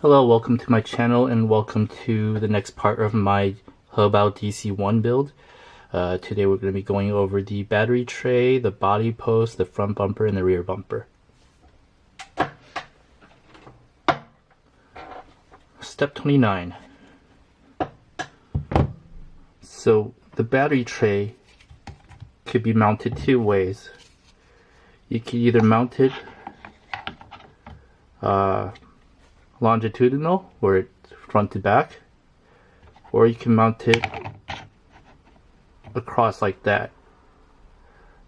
Hello, welcome to my channel and welcome to the next part of my HoBao DC1 build. Today we're going to be going over the battery tray, the body post, the front bumper, and the rear bumper. Step 29. So the battery tray could be mounted two ways. You can either mount it longitudinal, where it's front to back, or you can mount it across like that.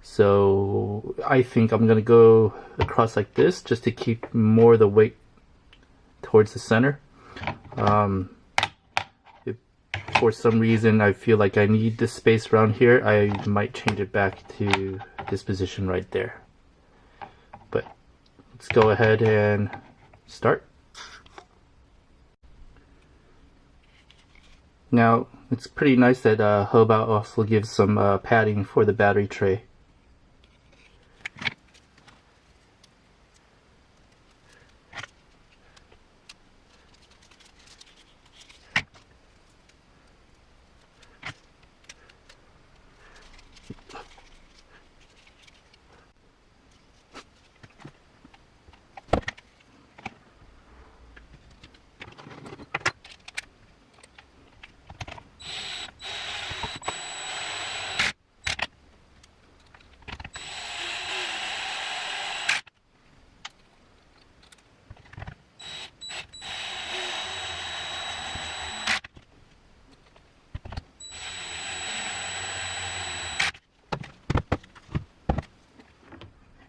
So I think I'm gonna go across like this just to keep more of the weight towards the center. If for some reason I feel like I need this space around here, I might change it back to this position right there. But let's go ahead and start. Now, it's pretty nice that HoBao also gives some padding for the battery tray.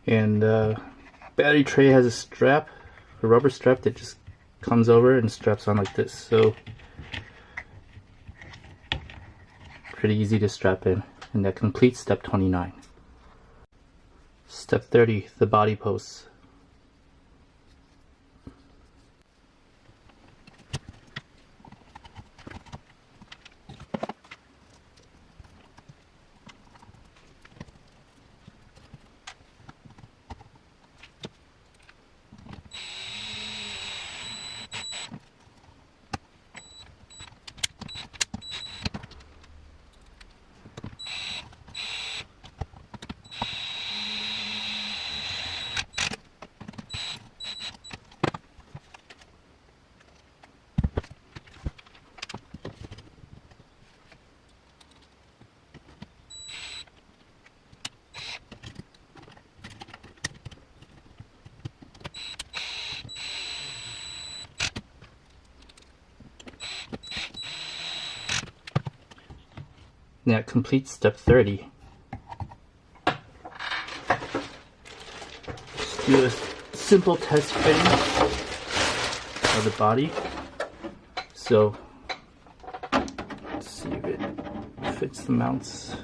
And battery tray has a strap, a rubber strap that just comes over and straps on like this. So pretty easy to strap in. And that completes step 29. Step 30, the body posts. That completes step 30. Just do a simple test fitting of the body. So let's see if it fits the mounts.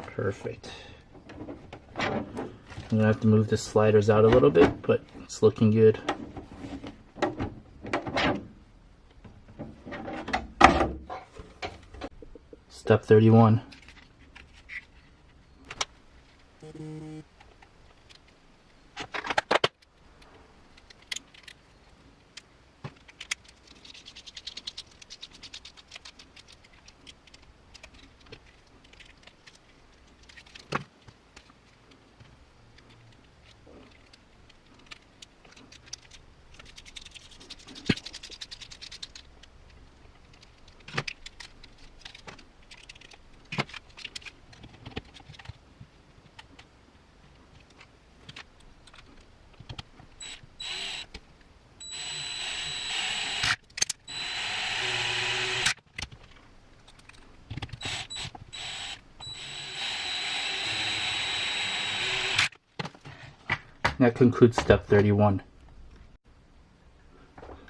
Perfect. I'm gonna have to move the sliders out a little bit, but it's looking good. Step 31. That concludes step 31.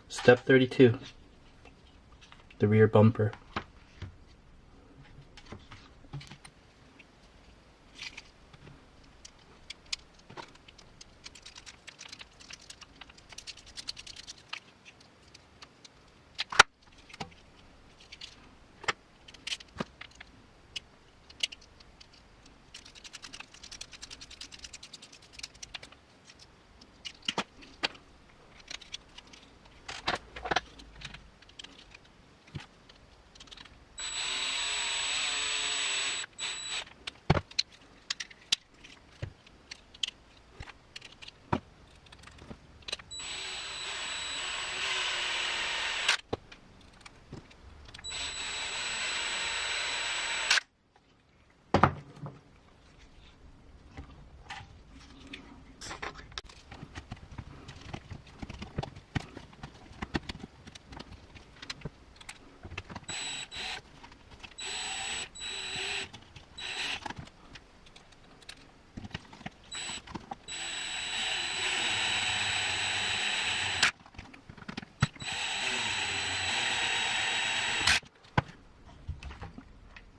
Step 32, the rear bumper.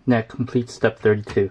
That completes step 32.